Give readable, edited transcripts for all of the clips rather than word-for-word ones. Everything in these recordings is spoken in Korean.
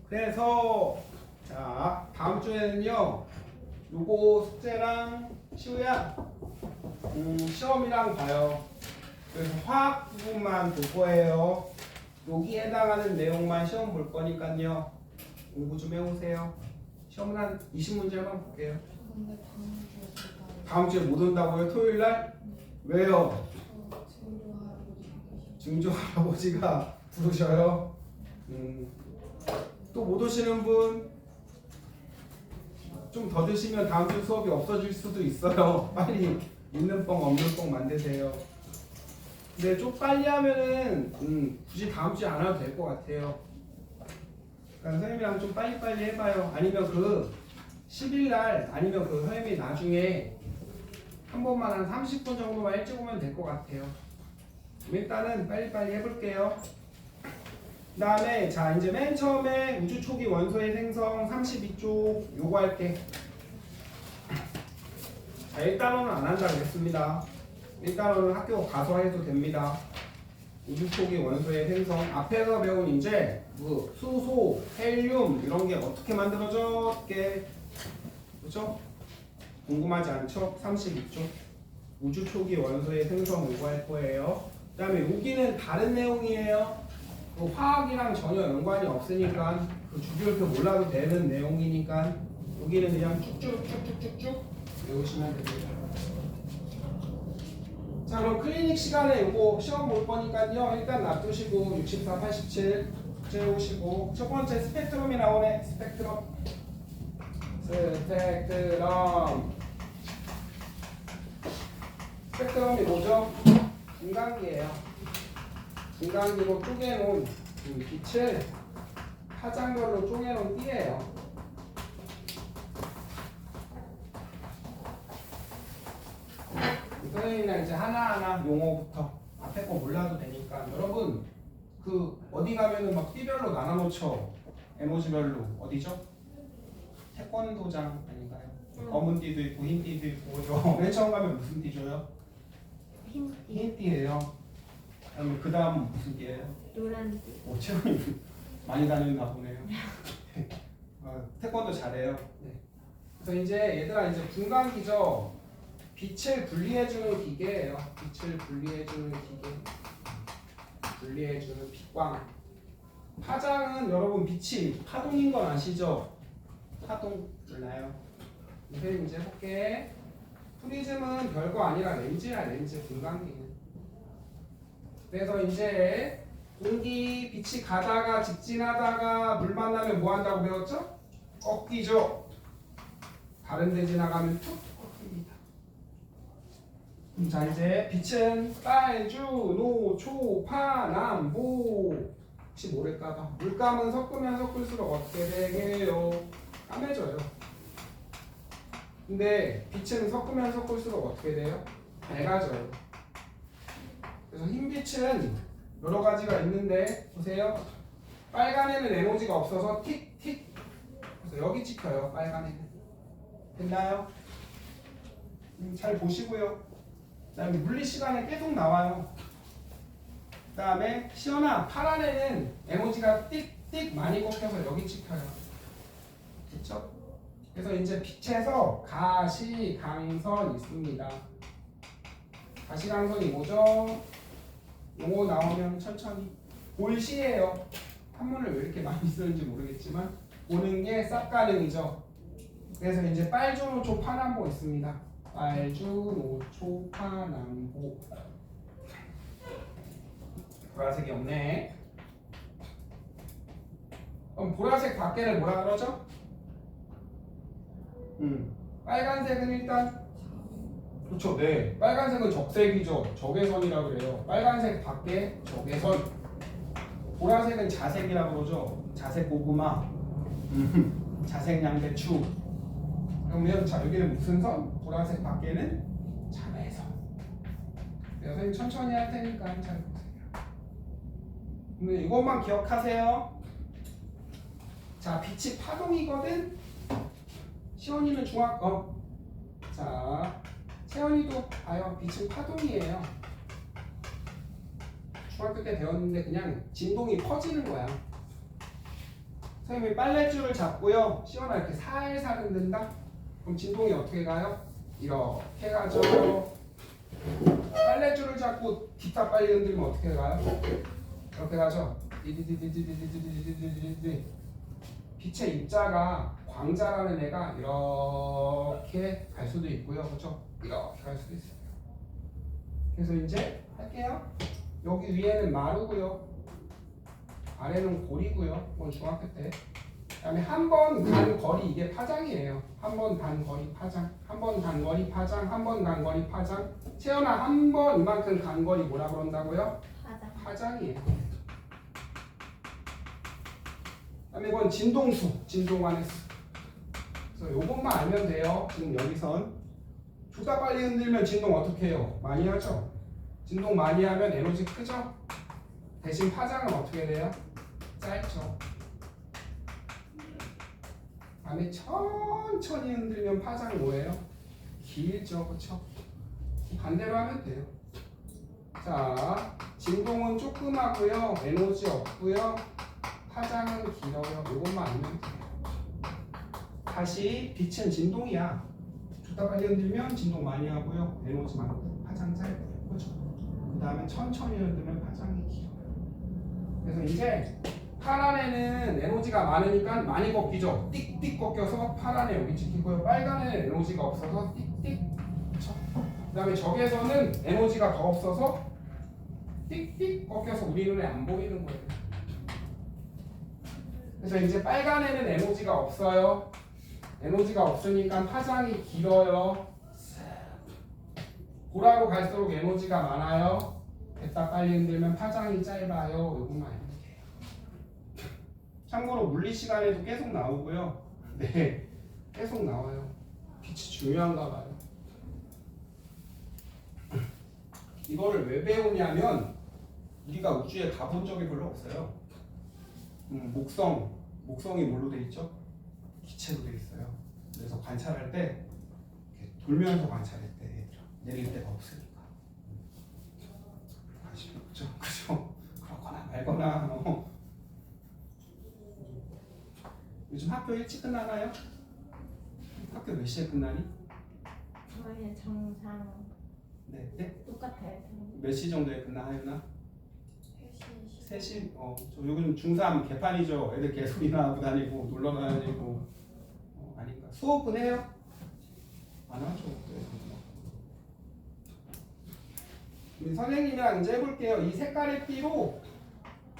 그래서 자 다음 주에는요 요거 숙제랑 시우야 시험이랑 봐요. 그래서 화학 부분만 볼 거예요. 여기에 해당하는 내용만 시험 볼 거니까요 공부 좀 해오세요. 시험은 한 20문제만 볼게요. 근데 다음 다음 주에 못 온다고요? 토요일 날? 왜요? 증조 할아버지 증조 할아버지가 부르셔요. 또 못 오시는 분 좀 더 드시면 다음 주 수업이 없어질 수도 있어요. 빨리 있는 뻥 없는 뻥 만드세요. 근데 좀 빨리 하면은 굳이 다음 주에 안 와도 될 것 같아요. 그러니까 선생님이랑 좀 빨리빨리 해봐요. 아니면 그 10일 날 아니면 그 선생님이 나중에 한 번만 한 30분 정도만 일찍 오면 될 것 같아요. 일단은 빨리빨리 해볼게요. 그 다음에 자 이제 맨 처음에 우주 초기 원소의 생성 32쪽 요거 할게. 자 1단원은 안 한다고 했습니다. 1단원은 학교 가서 해도 됩니다. 우주 초기 원소의 생성 앞에서 배운 이제 뭐 수소, 헬륨 이런 게 어떻게 만들어졌게 그렇죠? 궁금하지 않죠? 32쪽 우주 초기 원소의 생성 요거 할 거예요. 그 다음에 여기는 다른 내용이에요. 그 화학이랑 전혀 연관이 없으니까 그 주기율표 몰라도 되는 내용이니까 여기는 그냥 쭉쭉쭉쭉쭉 외우시면 됩니다. 자 그럼 클리닉 시간에 요거 시험 볼 거니까요 일단 놔두시고 64, 87 채우시고 첫 번째 스펙트럼이 나오네. 스펙트럼이 뭐죠? 중간기예요. 중간기로 쪼개놓은 빛을 파장별로 쪼개놓은 띠예요. 선생님이랑 이제 하나하나 용어부터 앞에 거 몰라도 되니까 여러분 그 어디 가면은 막 띠별로 나눠놓죠. 에너지별로 어디죠? 태권도장 아닌가요? 검은 띠도 있고 흰 띠도 있고 그죠? 맨 처음 가면 무슨 띠 줘요? 흰 띠예요. 그 다음 무슨 띠예요? 노란 띠. 체험이 많이 다녔나 보네요. 태권도 잘해요. 네. 그래서 이제 얘들아 이제 분광기죠. 빛을 분리해주는 기계예요. 빛을 분리해주는 기계. 분리해주는 빛광. 파장은 여러분 빛이 파동인 건 아시죠? 파동 몰라요. 선생님 이제 해볼게. 프리즘은 별거 아니라 렌즈야 렌즈 분광기는. 그래서 이제 공기 빛이 가다가 직진하다가 물 만나면 뭐 한다고 배웠죠? 꺾이죠. 다른 데 지나가면 툭 꺾입니다. 자 이제 빛은 빨주, 노, 초, 파, 남, 보 혹시 모를까봐 물감은 섞으면 섞을수록 어떻게 되게요? 까매져요. 근데 빛은 섞으면 섞을수록 어떻게 돼요? 밝아져요. 그래서 흰빛은 여러 가지가 있는데 보세요. 빨간에는 에너지가 없어서 틱틱 그래서 여기 찍혀요. 빨간에는 됐나요? 잘 보시고요. 그 다음에 물리 시간에 계속 나와요. 그 다음에 시연아 파란에는 에너지가 띡띡 많이 꺾여서 여기 찍혀요. 그쵸? 그래서 이제 빛에서 가시광선 있습니다. 가시광선이 뭐죠? 요거 나오면 천천히 볼시예요. 한문을 왜 이렇게 많이 쓰는지 모르겠지만 보는 게 쌉가능이죠. 그래서 이제 빨주, 노초, 파남보 있습니다. 빨주, 노초, 파남보. 보라색이 없네. 그럼 보라색 밖에를 뭐라 그러죠? 빨간색은 일단 그렇죠. 네. 빨간색은 적색이죠. 적외선이라 그래요. 빨간색 밖에 적외선. 보라색은 자색이라 그러죠. 자색 고구마. 자색 양배추. 그러면 자 여기는 무슨 선? 보라색 밖에는 자외선. 네, 선생님 천천히 할 테니까 잘 보세요. 근데 이것만 기억하세요. 자 빛이 파동이거든. 시원이는 자 채연이도 봐요. 빛은 파동이에요. 중학교 때 배웠는데 그냥 진동이 퍼지는 거야. 선생님이 빨랫줄을 잡고요. 시원하게 이렇게 살살 흔든다. 그럼 진동이 어떻게 가요? 이렇게 가죠. 빨랫줄을 잡고 기타 빨리 흔들면 어떻게 가요? 이렇게 가죠. 디디디디디디디디디디디디. 빛의 입자가 광자라는 애가 이렇게 갈 수도 있고요. 그렇죠? 이렇게 갈 수도 있어요. 그래서 이제 할게요. 여기 위에는 마루고요. 아래는 골이고요. 이건 중학교 때. 그다음에 한 번 간 거리 이게 파장이에요. 한 번 간 거리 파장, 한 번 간 거리 파장, 한 번 간 거리 파장. 채연아 한 번 이만큼 간 거리 뭐라 그런다고요? 파장. 파장이에요. 그다음에 이건 진동수, 진동하는 수. 그래서 요것만 알면 돼요. 지금 여기선 주다 빨리 흔들면 진동 어떻게 해요? 많이 하죠. 진동 많이 하면 에너지 크죠. 대신 파장은 어떻게 돼요? 짧죠. 안에 천천히 흔들면 파장이 뭐예요? 길죠, 그렇죠? 반대로 하면 돼요. 자, 진동은 조그마고요, 에너지 없고요, 파장은 길어요. 이것만 알면 돼요. 다시 빛은 진동이야. 주다 빨리 흔들면 진동 많이 하고요, 에너지 많고 파장 짧고요, 그렇죠? 그 다음에 천천히 흔들면 파장이 길어요. 그래서 이제 파란 애는 에너지가 많으니까 많이 꺾이죠. 띡띡 꺾여서 파란 애 여기 찍히고요. 빨간 애는 에너지가 없어서 띡띡. 그렇죠? 그다음에 저기에서는 에너지가 더 없어서 띡띡 꺾여서 우리 눈에 안 보이는 거예요. 그래서 이제 빨간 애는 에너지가 없어요. 에너지가 없으니까 파장이 길어요. 보라로 갈수록 에너지가 많아요. 됐다 빨리 흔들면 파장이 짧아요. 요것만 알면 돼요. 참고로 물리 시간에도 계속 나오고요. 네, 계속 나와요. 빛이 중요한가 봐요. 이거를 왜 배우냐면 우리가 우주에 가본 적이 별로 없어요. 목성이 뭘로 돼 있죠? 기체로 돼 있어요. 그래서 관찰할 때 이렇게 돌면서 관찰했대. 얘들아. 내릴 데가 없으니까. 아시겠죠? 그죠? 그렇거나 말거나. 요즘 학교 일찍 끝나나요? 학교 몇 시에 끝나니? 저희는 정상 네, 네? 똑같아요. 몇 시 정도에 끝나 하였나? 3시. 3시? 저 요즘 중3 개판이죠. 애들 계속 일어나고 다니고 놀러 다니고. 아닌가? 수업은 해요? 안 하죠. 우리 선생님이랑 이제 해볼게요. 이 색깔의 띠로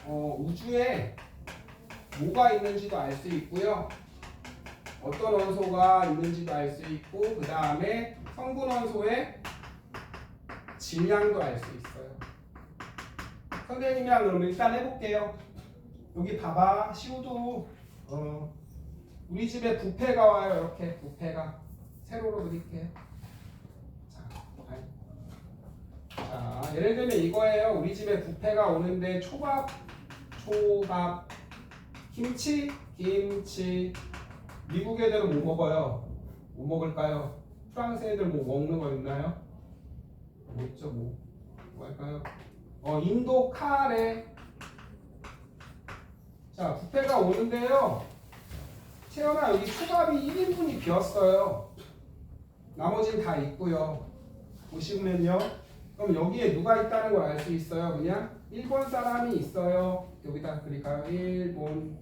우주에 뭐가 있는지도 알 수 있고요. 어떤 원소가 있는지도 알 수 있고, 그 다음에 성분 원소의 질량도 알 수 있어요. 선생님이랑 그럼 일단 해볼게요. 여기 봐봐. 시우도 우리 집에 부패가 와요. 이렇게 부패가 세로로 그릴게요. 자, 예를 들면 이거예요. 우리 집에 부패가 오는데 초밥, 김치. 미국 애들은 뭐 먹어요? 뭐 먹을까요? 프랑스 애들 뭐 먹는 거 있나요? 뭐 있죠? 뭐 할까요? 인도 카레. 자, 부패가 오는데요. 채연아, 여기 초밥이 1인분이 비었어요. 나머지는 다 있고요. 보시면요. 그럼 여기에 누가 있다는 걸 알 수 있어요. 그냥 일본 사람이 있어요. 여기다 그릴까요? 일본.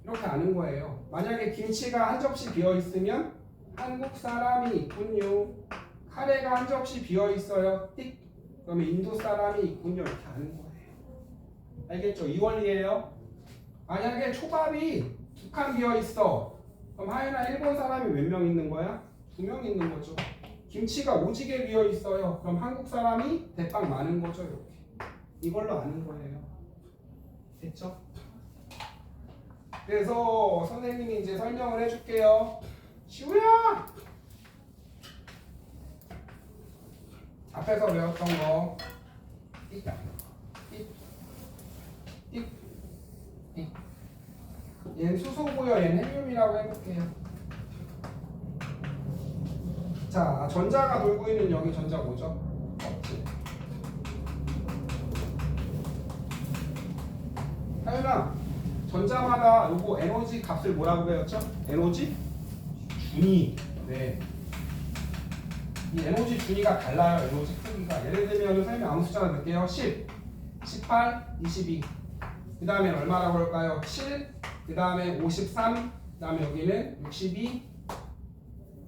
이렇게 아는 거예요. 만약에 김치가 한 접시 비어 있으면 한국 사람이 있군요. 카레가 한 접시 비어 있어요. 띡. 그러면 인도 사람이 있군요. 이렇게 아는 거예요. 알겠죠? 이 원리예요. 만약에 초밥이 2칸 비어 있어. 그럼 하연아 일본 사람이 몇 명 있는 거야? 2명 있는 거죠. 김치가 오지게 비어 있어요. 그럼 한국 사람이 대빵 많은 거죠. 이렇게. 이걸로 아는 거예요. 됐죠? 그래서 선생님이 이제 설명을 해줄게요. 시우야! 앞에서 배웠던 거. 얘는 수소고요. 얘는 헬륨이라고 해볼게요. 자, 전자가 돌고 있는 여기 전자 뭐죠? 없지. 하윤아, 전자마다 요거 에너지 값을 뭐라고 배웠죠? 에너지 준위. 네. 이 에너지 준위가 달라요. 에너지 크기가. 예를 들면 선생님이 아무 숫자나 넣을게요. 10, 18, 22. 그 다음에 얼마라고 할까요? 7, 그 다음에 53, 그 다음에 여기는 62.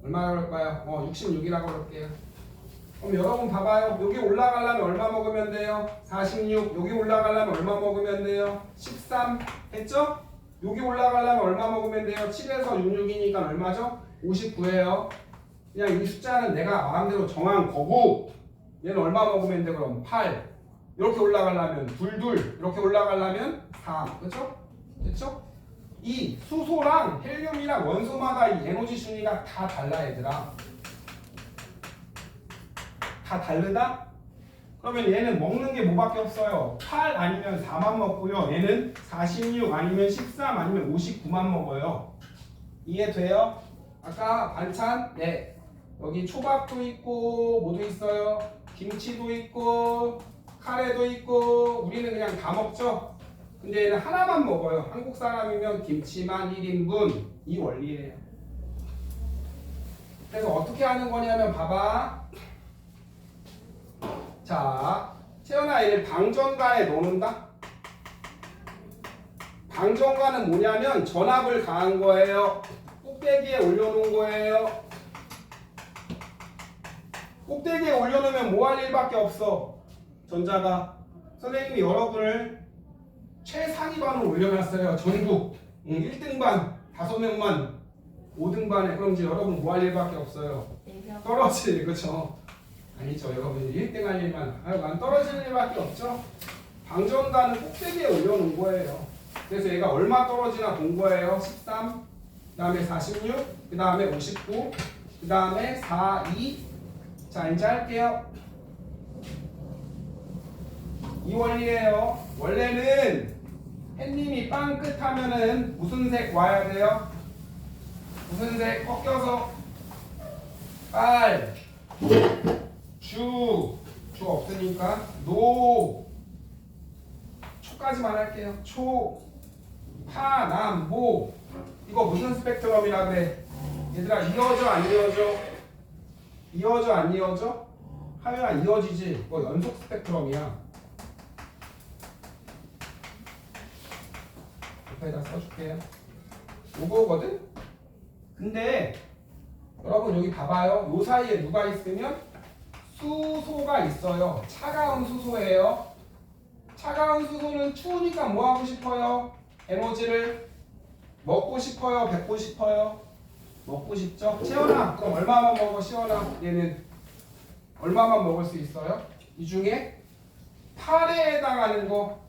얼마라고 할까요? 66이라고 할게요. 그럼 여러분 봐봐요. 여기 올라가려면 얼마 먹으면 돼요? 46. 여기 올라가려면 얼마 먹으면 돼요? 13. 했죠? 여기 올라가려면 얼마 먹으면 돼요? 7에서 66이니까 얼마죠? 59예요. 그냥 이 숫자는 내가 마음대로 정한 거고 얘는 얼마 먹으면 돼? 그럼 8. 이렇게 올라가려면 22. 이렇게 올라가려면 4. 그렇죠? 됐죠? 이 수소랑 헬륨이랑 원소마다 이 에너지 순위가 다 달라 얘들아. 다 다르다? 그러면 얘는 먹는 게 뭐밖에 없어요? 8 아니면 4만 먹고요. 얘는 46 아니면 13 아니면 59만 먹어요. 이해돼요? 아까 반찬? 네. 여기 초밥도 있고 뭐도 있어요? 김치도 있고 카레도 있고 우리는 그냥 다 먹죠? 근데 얘는 하나만 먹어요. 한국 사람이면 김치만 1인분. 이 원리예요. 그래서 어떻게 하는 거냐면 봐봐. 자, 채연아 얘를 방전관에 넣는다. 방전관은 뭐냐면 전압을 가한 거예요. 꼭대기에 올려놓은 거예요. 꼭대기에 올려놓으면 뭐 할 일밖에 없어. 전자가. 선생님이 여러분을 최상위반으로 올려놨어요. 전국 1등반 5명만 5등반에. 그럼 이제 여러분 뭐 할 일밖에 없어요. 떨어질. 그렇죠. 아니죠. 여러분 1등 할 일만 안 떨어질 일밖에 없죠. 방전관은 꼭대기에 올려놓은 거예요. 그래서 얘가 얼마 떨어지나 본 거예요. 13, 그 다음에 46, 그 다음에 59, 그 다음에 4, 2. 자 이제 할게요. 이 원리예요. 원래는 햇님이 빵 끝 하면은 무슨 색 와야 돼요? 무슨 색? 꺾여서 빨 주 없으니까 노 초까지만 할게요. 초 파 남 모. 이거 무슨 스펙트럼이라 그래? 얘들아 이어져 안 이어져? 이어져 안 이어져? 하면아 이어지지. 이거 연속 스펙트럼이야. 옆에다 써줄게요. 요거거든? 근데 여러분 여기 봐봐요. 요 사이에 누가 있으면 수소가 있어요. 차가운 수소예요. 차가운 수소는 추우니까 뭐 하고 싶어요? 에너지를 먹고 싶어요? 뱉고 싶어요? 먹고 싶죠? 채연아 그럼 얼마만 먹어? 시연아 얘는 얼마만 먹을 수 있어요? 이 중에 8에 해당하는 거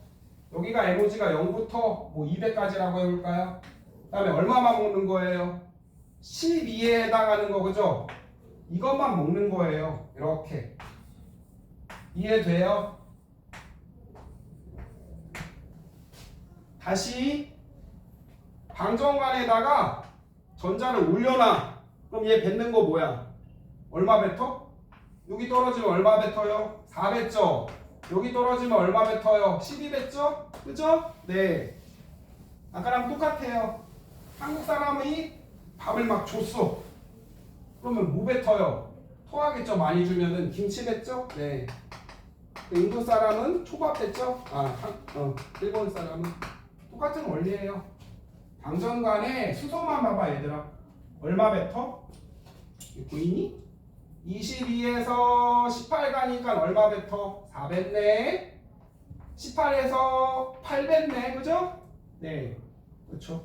여기가 에너지가 0부터 뭐 200까지라고 해볼까요? 그 다음에 얼마만 먹는 거예요? 12에 해당하는 거 그죠? 이것만 먹는 거예요. 이렇게 이해돼요? 다시 방전관에다가 전자를 올려놔. 그럼 얘 뱉는 거 뭐야? 얼마 뱉어? 여기 떨어지면 얼마 뱉어요? 4 뱉죠? 여기 떨어지면 얼마 뱉어요? 12 뱉죠? 그죠? 네. 아까랑 똑같아요. 한국 사람이 밥을 막 줬어. 그러면 뭐 뱉어요? 토하겠죠? 많이 주면은 김치 뱉죠? 네. 인도 사람은 초밥 뱉죠? 일본 사람은 똑같은 원리예요. 방전관에 수소만 봐봐 얘들아. 얼마 뱉어? 보이니? 22에서 18 가니까 얼마 뱉어? 4 뱉네. 18에서 8 뱉네. 그죠? 네. 그렇죠.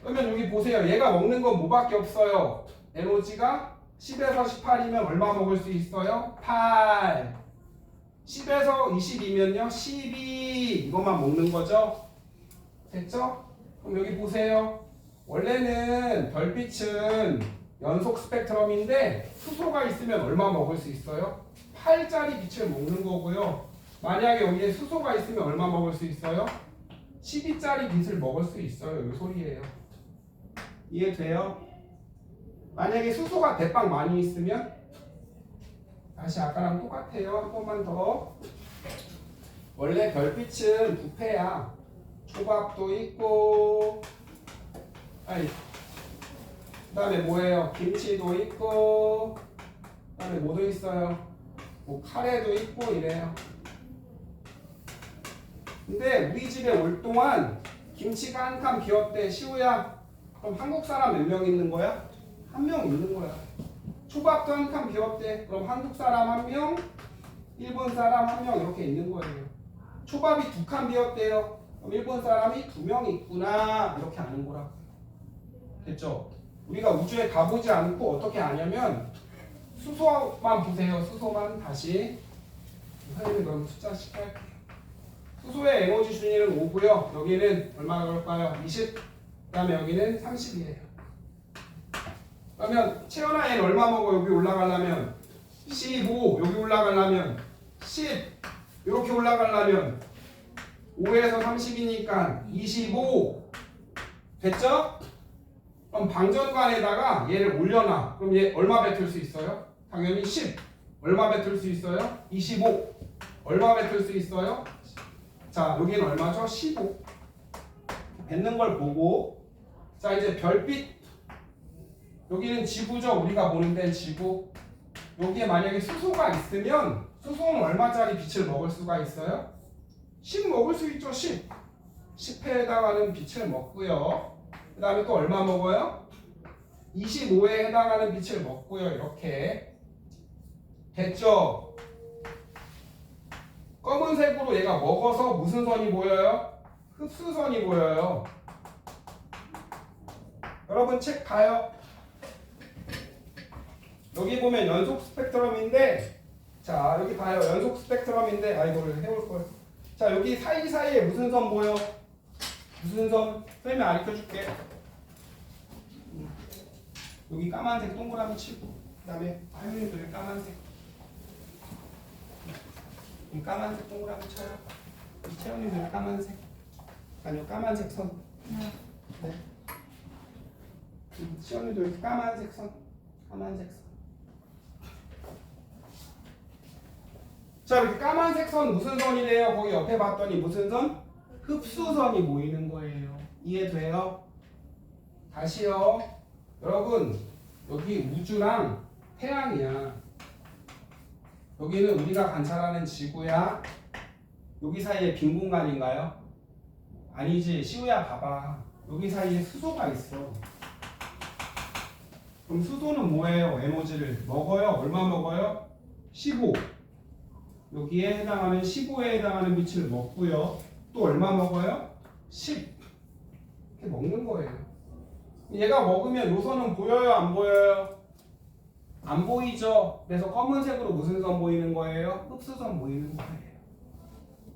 그러면 여기 보세요. 얘가 먹는 건 뭐밖에 없어요. 에너지가 10에서 18이면 얼마 먹을 수 있어요? 8. 10에서 22면요? 12. 이것만 먹는 거죠. 됐죠? 그럼 여기 보세요. 원래는 별빛은 연속 스펙트럼인데 수소가 있으면 얼마 먹을 수 있어요? 8짜리 빛을 먹는 거고요. 만약에 여기에 수소가 있으면 얼마 먹을 수 있어요? 12짜리 빛을 먹을 수 있어요. 이 소리예요. 이해돼요? 만약에 수소가 대빵 많이 있으면 다시 아까랑 똑같아요. 한 번만 더. 원래 별빛은 부패야. 초밥도 있고, 아니, 그다음에 뭐예요? 김치도 있고, 그다음에 뭐도 있어요? 뭐 카레도 있고 이래요. 근데 우리 집에 올 동안 김치가 한 칸 비었대. 시우야, 그럼 한국 사람 몇 명 있는 거야? 한 명 있는 거야. 초밥도 한 칸 비었대. 그럼 한국 사람 한 명, 일본 사람 한 명 이렇게 있는 거예요. 초밥이 두 칸 비었대요. 그럼 일본 사람이 두 명 있구나 이렇게 아는 거라고. 됐죠? 우리가 우주에 가보지 않고 어떻게 아냐면 수소만 보세요. 수소만 다시. 선생님이 그럼 숫자씩 할게요. 수소의 에너지 준위는 5고요. 여기는 얼마나 걸까요? 20. 그 다음에 여기는 30이에요. 그러면 채연아 얘는 얼마 먹어? 여기 올라가려면 15. 여기 올라가려면 10. 이렇게 올라가려면 5에서 30이니까 25. 됐죠? 그럼 방전관에다가 얘를 올려놔. 그럼 얘 얼마 뱉을 수 있어요? 당연히 10. 얼마 뱉을 수 있어요? 25. 얼마 뱉을 수 있어요? 자, 여기는 얼마죠? 15. 뱉는 걸 보고, 자, 이제 별빛. 여기는 지구죠. 우리가 보는 데는 지구. 여기에 만약에 수소가 있으면 수소는 얼마짜리 빛을 먹을 수가 있어요? 10 먹을 수 있죠. 10. 10회에 해당하는 빛을 먹고요. 그 다음에 또 얼마 먹어요? 25에 해당하는 빛을 먹고요. 이렇게. 됐죠? 검은색으로 얘가 먹어서 무슨 선이 보여요? 흡수선이 보여요. 여러분 책 봐요. 여기 보면 연속 스펙트럼인데, 자 여기 봐요. 연속 스펙트럼인데, 아 이거를 해올 걸. 자 여기 사이사이에 무슨 선 보여? 무슨 선? 선생님이 가르쳐줄게. 여기 까만색 동그라미 치고, 그 다음에 하윤이도 여기 까만색. 까만색 동그라미 쳐요. 채연이도 여기 까만색. 아니요 까만색 선. 네. 채연이도 여기 까만색 선. 까만색 선. 자 이렇게 까만색 선 무슨 선이래요? 거기 옆에 봤더니 무슨 선? 흡수선이 보이는 거예요. 이해돼요? 다시요. 여러분 여기 우주랑 태양이야. 여기는 우리가 관찰하는 지구야. 여기 사이에 빈 공간인가요? 아니지. 시우야 봐봐. 여기 사이에 수소가 있어. 그럼 수소는 뭐예요? 에너지를 먹어요? 얼마 먹어요? 15. 여기에 해당하는 15에 해당하는 빛을 먹고요. 또 얼마 먹어요? 10. 이렇게 먹는 거예요. 얘가 먹으면 요선은 보여요? 안 보여요? 안 보이죠? 그래서 검은색으로 무슨 선 보이는 거예요? 흡수선 보이는 거예요.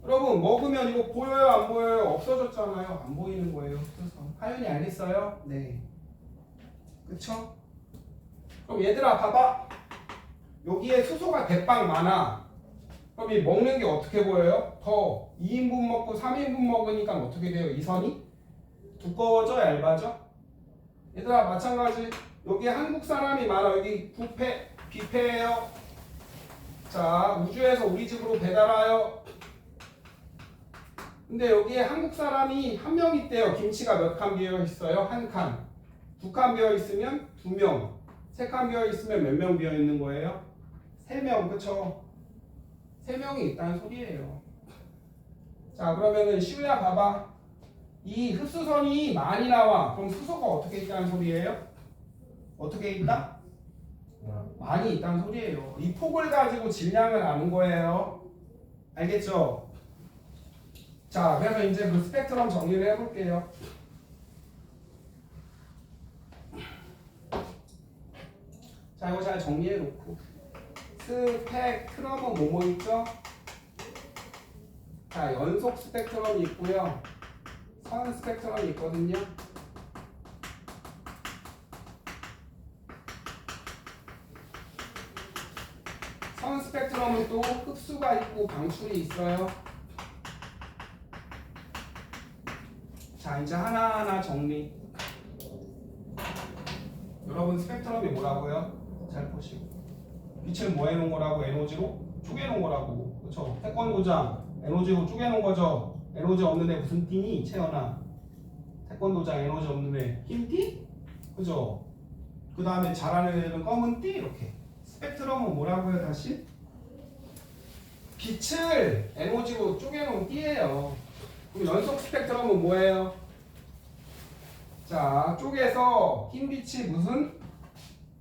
여러분 먹으면 이거 보여요? 안 보여요? 없어졌잖아요. 안 보이는 거예요. 흡수선. 하윤이 알겠어요? 네. 그쵸? 그럼 얘들아 봐봐. 여기에 수소가 대빵 많아. 그럼 이 먹는 게 어떻게 보여요? 더 2인분 먹고 3인분 먹으니까 어떻게 돼요? 이 선이? 두꺼워져? 얇아져? 얘들아 마찬가지. 여기 한국 사람이 많아. 여기 부패, 비패예요. 자, 우주에서 우리 집으로 배달 와요. 근데 여기에 한국 사람이 한 명 있대요. 김치가 몇 칸 비어 있어요? 한 칸. 두 칸 비어 있으면 두 명. 세 칸 비어 있으면 몇 명 비어 있는 거예요? 세 명, 그쵸? 세 명이 있다는 소리예요. 자, 그러면은 시우야 봐봐. 이 흡수선이 많이 나와. 그럼 수소가 어떻게 있다는 소리예요? 어떻게 있다? 많이 있다는 소리예요. 이 폭을 가지고 질량을 아는 거예요. 알겠죠? 자, 그래서 이제 그 스펙트럼 정리를 해볼게요. 자, 이거 잘 정리해 놓고. 스펙트럼은 뭐뭐 있죠? 자, 연속 스펙트럼이 있고요. 선 스펙트럼이 있거든요. 선 스펙트럼은 또 흡수가 있고 방출이 있어요. 자, 이제 하나하나 정리. 여러분 스펙트럼이 뭐라고요? 잘 보시고. 빛을 뭐 해놓은 거라고? 에너지로 쪼개놓은 거라고. 그쵸? 태권도장 에너지로 쪼개놓은 거죠. 에너지 없는 애 무슨 띠니? 채연아. 태권도장 에너지 없는 애 흰띠? 그죠? 그 다음에 잘하는 애들은 검은 띠 이렇게. 스펙트럼은 뭐라고요 다시? 빛을 에너지로 쪼개놓은 띠예요. 그럼 연속 스펙트럼은 뭐예요? 자, 쪼개서 흰 빛이 무슨?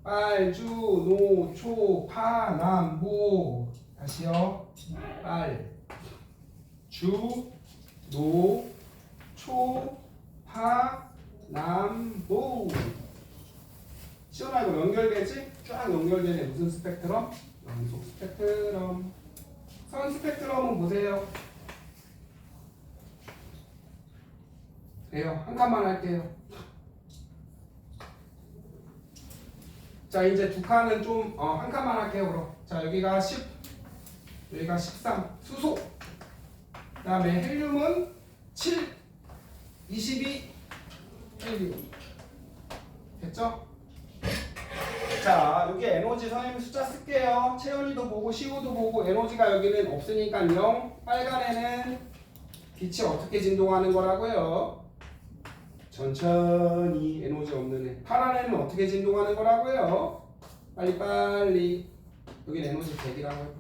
빨, 주, 노, 초, 파, 남, 보. 다시요. 빨, 주, 노, 초, 파, 남, 보. 시원하 이거 연결되지? 쫙 연결되네. 무슨 스펙트럼? 연속 스펙트럼. 선 스펙트럼은 보세요. 그래요. 한 칸만 할게요. 자, 이제 두 칸은 좀, 한 칸만 할게요, 그럼. 자, 여기가 10, 여기가 13. 수소. 그 다음에 헬륨은 7, 22, 헬륨. 됐죠? 자, 여기 에너지 선생님 숫자 쓸게요. 채연이도 보고, 시우도 보고, 에너지가 여기는 없으니까 0. 빨간에는 빛이 어떻게 진동하는 거라고요? 천천히 에너지 없는 애. 파란 애는 어떻게 진동하는 거라고요? 빨리빨리. 여긴 에너지 100이라고 해볼게.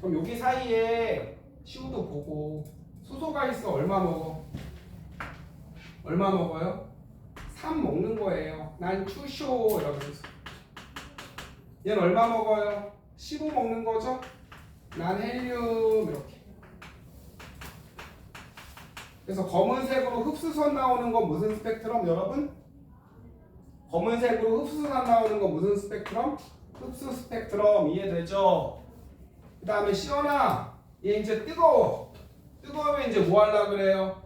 그럼 여기 사이에 시우도 보고 수소가 있어. 얼마 먹어? 얼마 먹어요? 3 먹는 거예요. 난 추쇼 이러면서. 얘는 얼마 먹어요? 15 먹는 거죠? 난 헬륨 이렇게. 그래서 검은색으로 흡수선 나오는 건 무슨 스펙트럼 여러분? 검은색으로 흡수선 나오는 건 무슨 스펙트럼? 흡수 스펙트럼. 이해되죠? 그 다음에 시원아, 얘 이제 뜨거워. 뜨거우면 이제 뭐 하려고 그래요?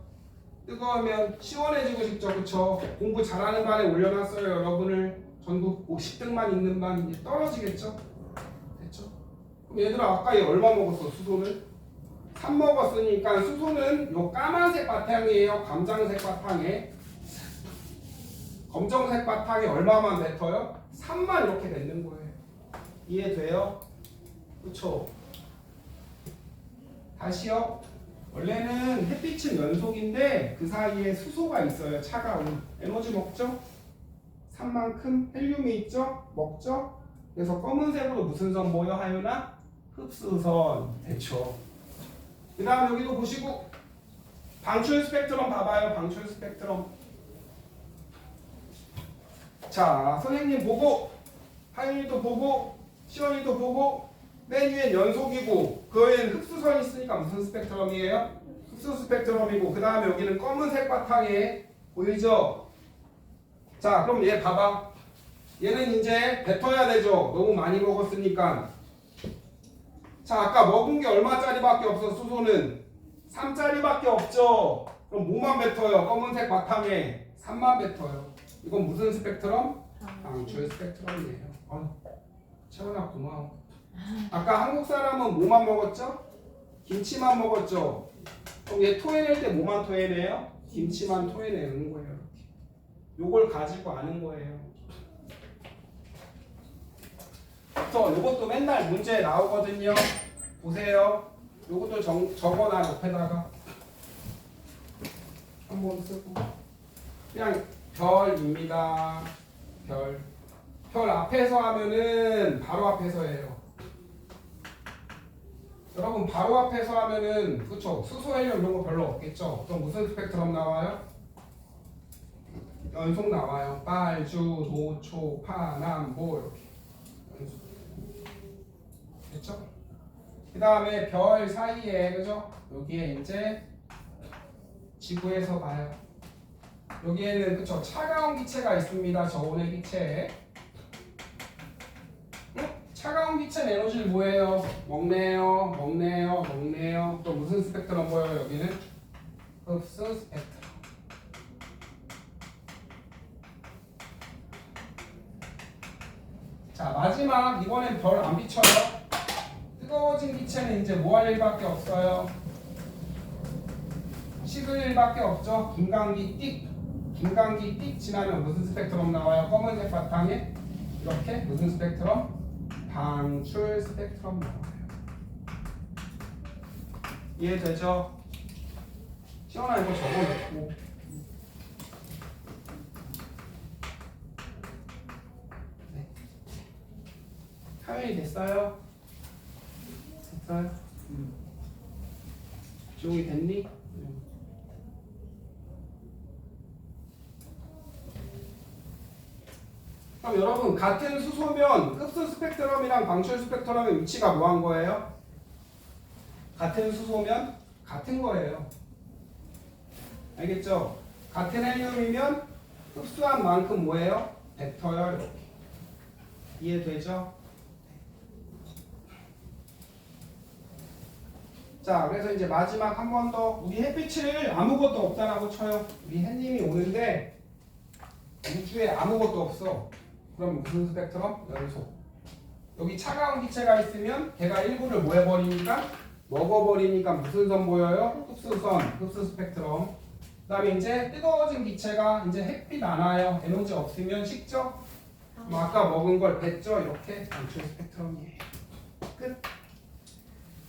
뜨거우면 시원해지고 싶죠. 그쵸? 공부 잘하는 반에 올려놨어요. 여러분을 전국 50등만 있는 반. 이제 떨어지겠죠? 됐죠? 그럼 얘들아, 아까 얘 얼마 먹었어? 수소는? 3 먹었으니까 수소는 요 까만색 바탕이에요. 감장색 바탕에. 검정색 바탕에 얼마만 뱉어요? 3만 이렇게 뱉는 거예요. 이해돼요? 그쵸? 다시요. 원래는 햇빛은 연속인데 그 사이에 수소가 있어요. 차가운. 에너지 먹죠? 3만큼 헬륨이 있죠? 먹죠? 그래서 검은색으로 무슨 선 보여 하윤아? 흡수선. 됐죠? 그 다음 여기도 보시고 방출 스펙트럼 봐봐요. 방출 스펙트럼. 자, 선생님 보고 하윤이도 보고 시원이도 보고 맨 위엔 연속이고 그 위엔 흡수선이 있으니까 무슨 스펙트럼이에요? 흡수 스펙트럼이고 그 다음에 여기는 검은색 바탕에 보이죠? 자, 그럼 얘 봐봐. 얘는 이제 뱉어야 되죠. 너무 많이 먹었으니까. 자, 아까 먹은 게 얼마짜리밖에 없어. 수소는 3짜리밖에 없죠. 그럼 뭐만 뱉어요? 검은색 바탕에 3만 뱉어요. 이건 무슨 스펙트럼? 방출 스펙트럼이에요. 채원아 고마워. 아까 한국 사람은 뭐만 먹었죠? 김치만 먹었죠. 그럼 얘 토해낼 때 뭐만 토해내요? 김치만 토해내는 거예요. 이렇게. 요걸 가지고 아는 거예요. 그래서 요것도 맨날 문제에 나오거든요. 보세요. 요것도 적어놔 옆에다가 한번 쓰고 그냥 별입니다. 별. 별 앞에서 하면은 바로 앞에서 해요. 여러분 바로 앞에서 하면은 그쵸? 수소 헬륨 이런 거 별로 없겠죠? 그럼 무슨 스펙트럼 나와요? 연속 나와요. 빨, 주, 노, 초, 파, 남, 보 이렇게. 연속. 됐죠? 그 다음에 별 사이에 그죠? 여기에 이제 지구에서 봐요. 여기에는 그쵸? 차가운 기체가 있습니다. 저온의 기체. 차가운 기체 에너지를 뭐예요? 먹네요. 또 무슨 스펙트럼 보여요? 여기는 흡수 스펙트럼. 자, 마지막 이번엔 별 안 비춰요. 뜨거워진 기체는 이제 뭐 할 일밖에 없어요? 식을 일밖에 없죠. 김광기 띡 지나면 무슨 스펙트럼 나와요? 검은색 바탕에 이렇게 무슨 스펙트럼? 방출 스펙트럼 나와요. 이해되죠? 시원아 이거 적어놓고. 네. 타연이 됐어요? 됐어요? 지용이 됐니? 그럼 여러분 같은 수소면 흡수 스펙트럼이랑 방출 스펙트럼의 위치가 뭐 한 거예요? 같은 수소면 같은 거예요. 알겠죠? 같은 헬륨이면 흡수한 만큼 뭐예요? 벡터요. 이렇게. 이해되죠? 자, 그래서 이제 마지막 한 번 더 우리 햇빛을 아무것도 없다라고 쳐요. 우리 햇님이 오는데 우주에 아무것도 없어. 그럼 무슨 스펙트럼? 연소. 여기 차가운 기체가 있으면 걔가 일부를 뭐 해버리니까? 먹어버리니까 무슨 선 보여요? 흡수선, 흡수 스펙트럼. 그 다음에 이제 뜨거워진 기체가 이제 햇빛 안 와요. 에너지 없으면 식죠? 뭐 아까 먹은 걸 뱉죠? 이렇게 방출 스펙트럼이에요. 끝.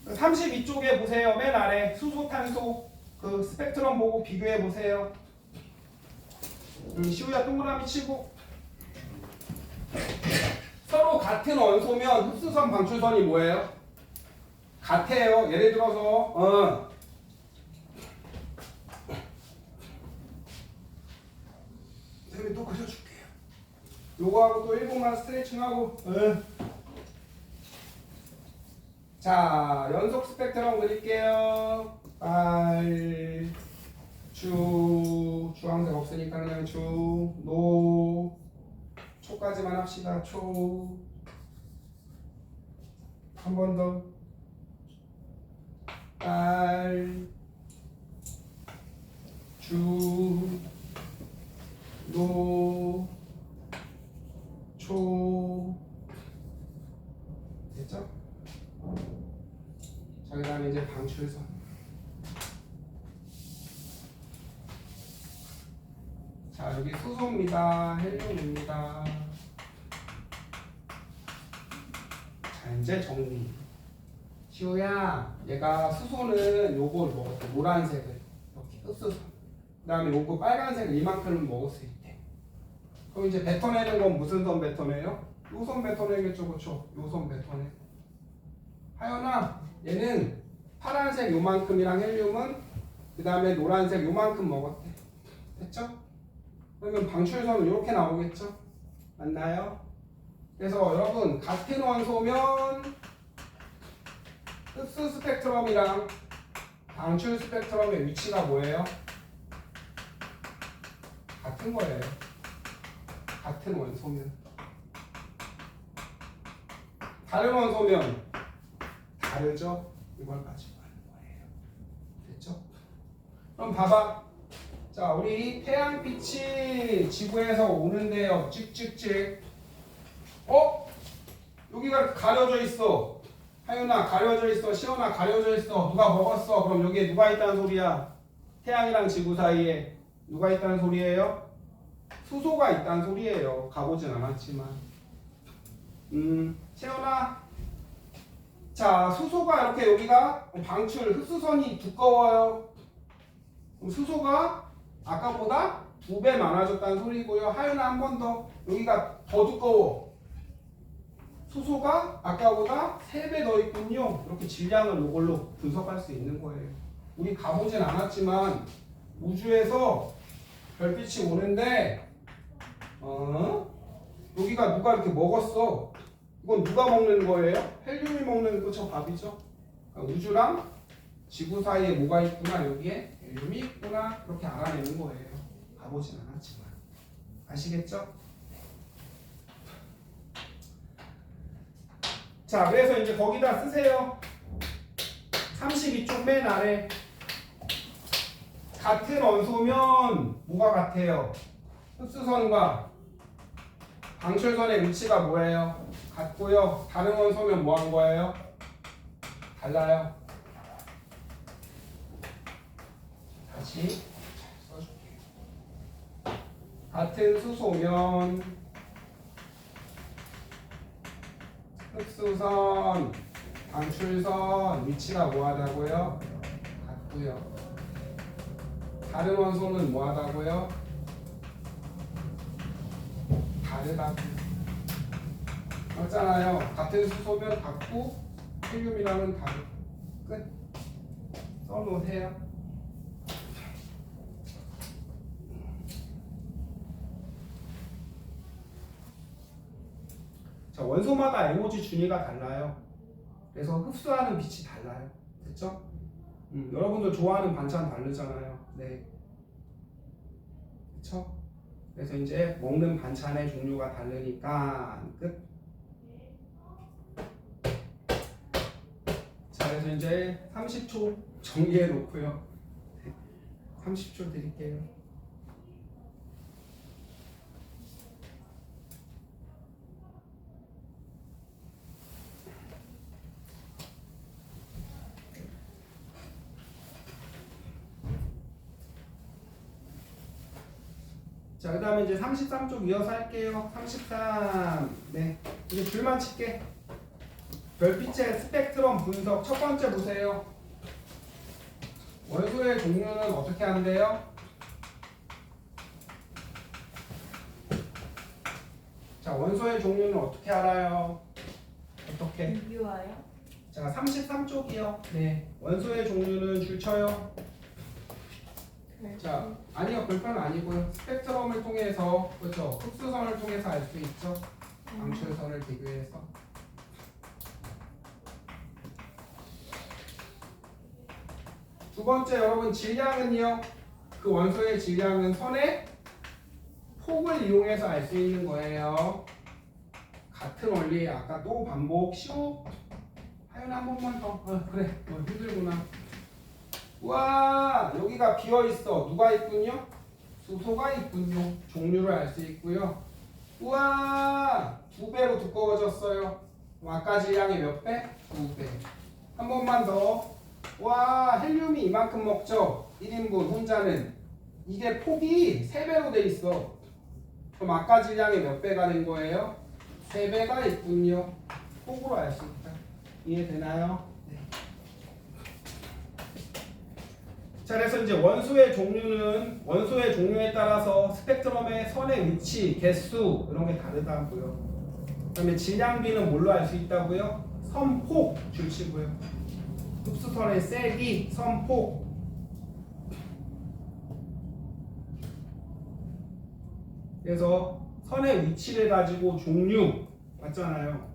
32쪽에 보세요. 맨 아래 수소, 탄소 그 스펙트럼 보고 비교해 보세요. 시우야 동그라미 치고. 서로 같은 원소면 흡수선, 방출선이 뭐예요? 같아요. 예를 들어서 선생님이 또 그려줄게요. 요거하고 또 1분만 스트레칭하고 자, 연속 스펙트럼 그릴게요. 빨, 주황색 없으니까 그냥 노, 초까지만 합시다. 초. 한 번 더. 빨, 노, 초. 됐죠? 자, 그 다음에 이제 방출선. 자, 여기 수소입니다. 헬륨입니다. 자, 이제 정리. 시우야, 얘가 수소는 요걸 먹었대. 노란색을. 이렇게 흡수선. 그 다음에 요거 빨간색을 이만큼은 먹었을 때. 그럼 이제 뱉어내는 건 무슨 선 뱉어내요? 요 선 뱉어내겠죠, 그쵸? 요 선 뱉어내. 하연아, 얘는 파란색 요만큼이랑 헬륨은 그 다음에 노란색 요만큼 먹었대. 됐죠? 그러면 방출선은 이렇게 나오겠죠? 맞나요? 그래서 여러분 같은 원소면 흡수 스펙트럼이랑 방출 스펙트럼의 위치가 뭐예요? 같은 거예요. 같은 원소면. 다른 원소면 다르죠? 이걸 가지고 하는 거예요. 됐죠? 그럼 봐봐. 자, 우리 태양빛이 지구에서 오는데요. 찍찍찍. 여기가 가려져 있어. 하윤아 가려져 있어. 시연아 가려져 있어. 누가 먹었어. 그럼 여기에 누가 있다는 소리야? 태양이랑 지구 사이에 누가 있다는 소리예요? 수소가 있다는 소리예요. 가보진 않았지만. 시연아. 자, 수소가 이렇게 여기가 방출, 흡수선이 두꺼워요. 그럼 수소가 아까보다 2배 많아졌다는 소리고요. 하윤아 한 번 더. 여기가 더 두꺼워. 수소가 아까보다 3배 더 있군요. 이렇게 질량을 이걸로 분석할 수 있는 거예요. 우리 가보진 않았지만 우주에서 별빛이 오는데 여기가 누가 이렇게 먹었어. 이건 누가 먹는 거예요? 헬륨이 먹는 그저 밥이죠. 그러니까 우주랑 지구 사이에 뭐가 있구나. 여기에 헬륨이 있구나. 그렇게 알아내는 거예요. 가보진 않았지만. 아시겠죠? 자, 그래서 이제 거기다 쓰세요. 32쪽 맨 아래. 같은 원소면 뭐가 같아요? 흡수선과 방출선의 위치가 뭐예요? 같고요. 다른 원소면 뭐 한 거예요? 달라요. 다시 써줄게요. 같은 수소면 흡수선, 방출선 위치가 뭐하다고요? 같고요. 다른 원소는 뭐하다고요? 다르다고. 맞잖아요. 같은 수소면 같고 헬륨이랑은 다르고. 끝. 써놓으세요. 자, 원소마다 에너지 준위가 달라요. 그래서 흡수하는 빛이 달라요. 됐죠? 여러분들 좋아하는 반찬 다르잖아요. 네. 그쵸? 그래서 이제 먹는 반찬의 종류가 다르니까 끝. 자, 그래서 이제 30초 정리해 놓고요. 30초 드릴게요. 자, 그 다음에 이제 33쪽 이어서 할게요. 33. 네. 이제 줄만 칠게. 별빛의 스펙트럼 분석. 첫 번째 보세요. 원소의 종류는 어떻게 한대요? 자, 원소의 종류는 어떻게 알아요? 어떻게? 유아요? 자, 33쪽이요. 네. 원소의 종류는 줄 쳐요. 자, 아니요. 별표는 아니고요. 스펙트럼을 통해서, 그렇죠. 흡수선을 통해서 알 수 있죠. 방출선을 비교해서. 두 번째 여러분 질량은요. 그 원소의 질량은 선의 폭을 이용해서 알 수 있는 거예요. 같은 원리 아까 또 반복 쉬우. 하연아 한 번만 더. 그래. 힘들구나. 우와 여기가 비어있어. 누가 있군요? 수소가 있군요. 종류를 알 수 있고요. 우와 2배로 두꺼워졌어요. 아까 질량의 몇 배? 2배. 한 번만 더. 와 헬륨이 이만큼 먹죠. 1인분 혼자는. 이게 폭이 3배로 돼 있어. 그럼 아까 질량의 몇 배가 된 거예요? 3배가 있군요. 폭으로 알 수 있다. 이해되나요? 네. 자, 그래서 이제 원소의 종류에 따라서 스펙트럼의 선의 위치, 개수 이런 게 다르다고요. 그다음에 질량비는 뭘로 알 수 있다고요? 선폭 줄치고요. 흡수선의 세기, 선폭. 그래서 선의 위치를 가지고 종류 맞잖아요.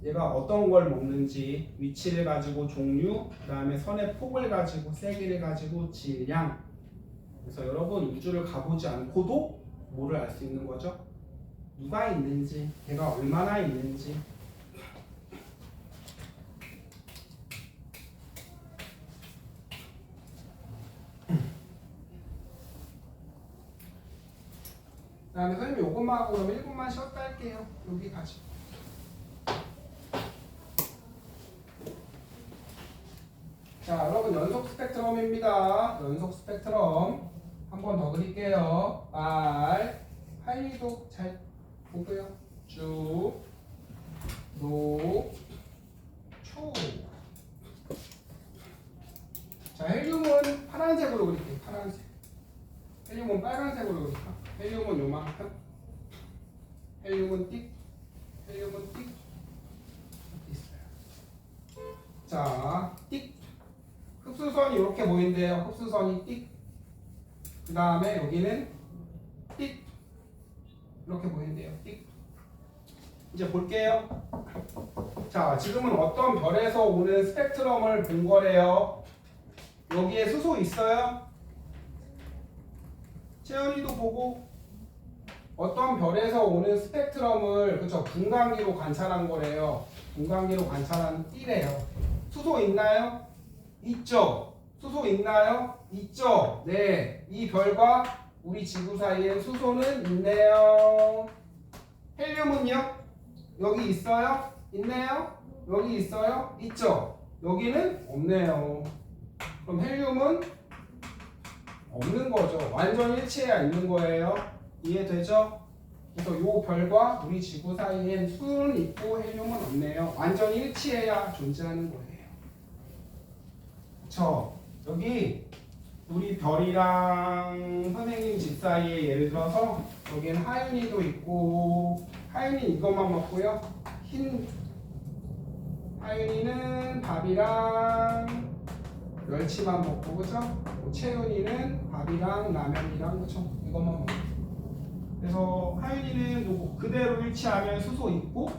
얘가 어떤 걸 먹는지 위치를 가지고 종류, 그 다음에 선의 폭을 가지고 세기를 가지고 질량. 그래서 여러분 우주를 가보지 않고도 뭐를 알 수 있는 거죠? 누가 있는지, 걔가 얼마나 있는지. 그 다음에 선생님 요것만 하고 그러면 1분만 쉬었다 할게요. 여기 가지고. 자, 여러분 연속 스펙트럼입니다. 연속 스펙트럼 한 번 더 그릴게요. 활리도 잘 보고요. 쭉, 노, 초. 자, 헬륨은 파란색으로 그릴게요. 파란색. 헬륨은 빨간색으로 그릴까? 헬륨은 요만큼. 헬륨은 띡. 헬륨은 띡. 있어요. 자, 띡. 흡수선이 이렇게 보인대요. 흡수선이 띡. 그 다음에 여기는 띡. 이렇게 보인대요. 띡. 이제 볼게요. 자, 지금은 어떤 별에서 오는 스펙트럼을 본 거래요. 여기에 수소 있어요? 채연이도 보고 어떤 별에서 오는 스펙트럼을 그쵸 분광기로 관찰한 거래요. 분광기로 관찰한 띠래요. 수소 있나요? 있죠. 수소 있나요? 있죠. 네, 이 별과 우리 지구 사이에 수소는 있네요. 헬륨은요? 여기 있어요? 있네요? 여기 있어요? 있죠. 여기는 없네요. 그럼 헬륨은 없는 거죠. 완전 일치해야 있는 거예요. 이해되죠? 그래서 요 별과 우리 지구 사이엔 수는 있고 헬륨은 없네요. 완전 일치해야 존재하는 거예요. 여기 우리 별이랑 선생님 집 사이에 예를 들어서 여기는 하윤이도 있고 하윤이 이것만 먹고요. 흰 하윤이는 밥이랑 멸치만 먹고 그죠? 채윤이는 밥이랑 라면이랑 그죠? 이것만 먹고. 그래서 하윤이는 요거 그대로 일치하면 수소 있고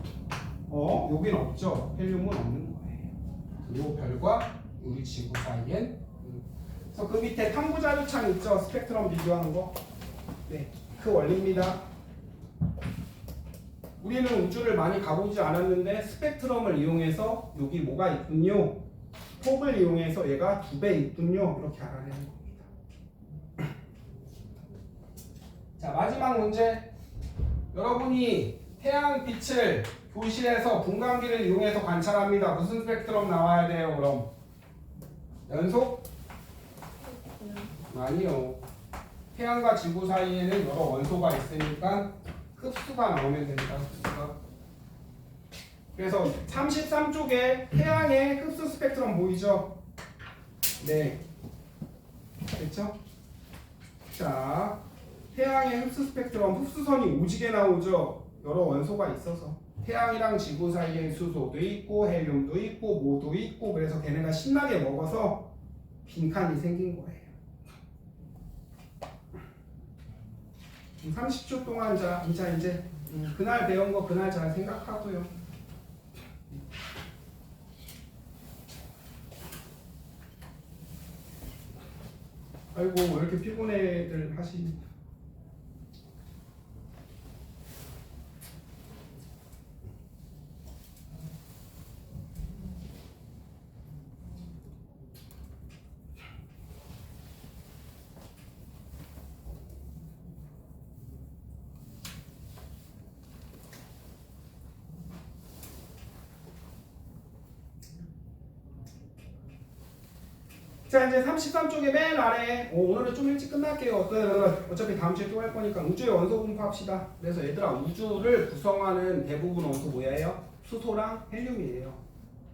여긴 없죠. 헬륨은 없는 거예요. 요 별과 우리 지구 사이엔 그래서 그 밑에 탐구자료창 있죠? 스펙트럼 비교하는 거. 네, 그 원리입니다. 우리는 우주를 많이 가보지 않았는데 스펙트럼을 이용해서 여기 뭐가 있군요. 폭을 이용해서 얘가 2배 있군요. 이렇게 알아내는 겁니다. 자, 마지막 문제. 여러분이 태양빛을 교실에서 분광기를 이용해서 관찰합니다. 무슨 스펙트럼 나와야 돼요, 그럼? 연속? 아니요. 태양과 지구 사이에는 여러 원소가 있으니까 흡수가 나오면 됩니다. 흡수가. 그래서 33쪽에 태양의 흡수 스펙트럼 보이죠? 네. 됐죠? 자, 태양의 흡수 스펙트럼 흡수선이 오지게 나오죠? 여러 원소가 있어서. 태양이랑 지구 사이에 수소도 있고 헬륨도 있고 뭐도 있고 그래서 걔네가 신나게 먹어서 빈칸이 생긴 거예요. 30초 동안 이제 그날 배운 거 그날 잘 생각하고요. 아이고 왜 이렇게 피곤해들 하시니? 자 이제 33쪽에 맨 아래 오늘은 좀 일찍 끝날게요. 어차피 다음 주에 또 할 거니까 우주의 원소 분포합시다. 그래서 얘들아 우주를 구성하는 대부분 원소 뭐예요? 수소랑 헬륨이에요.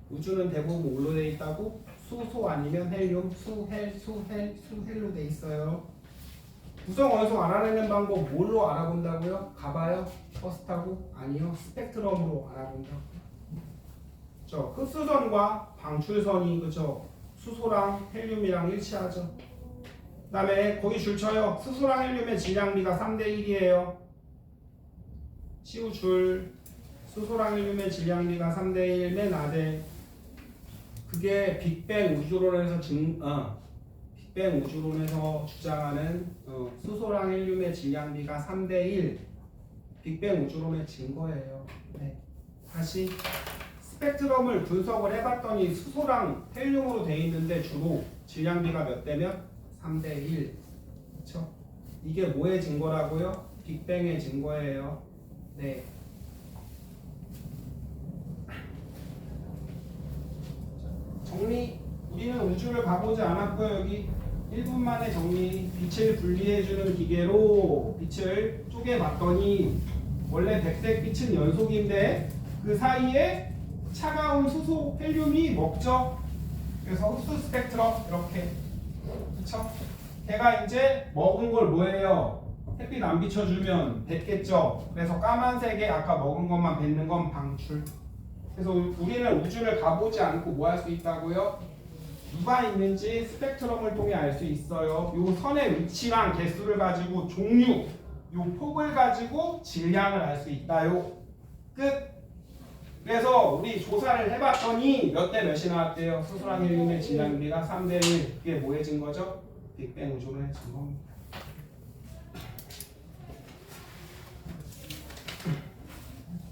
우주는 대부분 뭘로 돼 있다고? 수소 아니면 헬륨, 수헬로 돼 있어요. 구성 원소 알아내는 방법 뭘로 알아본다고요? 가봐요? 퍼스트하고? 아니요. 스펙트럼으로 알아본다고요. 그렇죠? 흡수선과 방출선이 그렇죠? 수소랑 헬륨이랑 일치하죠. 그 다음에 거기 줄 쳐요. 수소랑 헬륨의 질량비가 3대 1이에요. 줄 수소랑 헬륨의 질량비가 3대 1 맨 아래. 그게 빅뱅 우주론에서 빅뱅 우주론에서 주장하는 수소랑 헬륨의 질량비가 3대 1 빅뱅 우주론의 증거예요. 네. 다시 스펙트럼을 분석을 해봤더니 수소랑 헬륨으로 돼 있는데 주로 질량비가 몇 대면? 3대 1. 그렇죠? 이게 뭐의 증거라고요? 빅뱅의 증거예요. 네. 정리. 우리는 우주를 가보지 않았고요. 여기 1분 만에 정리. 빛을 분리해주는 기계로 빛을 쪼개봤더니 원래 백색 빛은 연속인데 그 사이에 차가운 수소, 헬륨이 먹죠. 그래서 흡수 스펙트럼 이렇게. 그쵸? 걔가 이제 먹은 걸 뭐예요? 햇빛 안 비춰주면 뱉겠죠. 그래서 까만색에 아까 먹은 것만 뱉는 건 방출. 그래서 우리는 우주를 가보지 않고 뭐 할 수 있다고요? 누가 있는지 스펙트럼을 통해 알 수 있어요. 요 선의 위치랑 개수를 가지고 종류, 요 폭을 가지고 질량을 알 수 있다요. 끝. 그래서 우리 조사를 해봤더니 몇 대 몇이 나왔대요? 수소랑 헬륨의 질량비가 3대 1. 그게 뭐의 증거죠? 빅뱅 우주론의 증거입니다.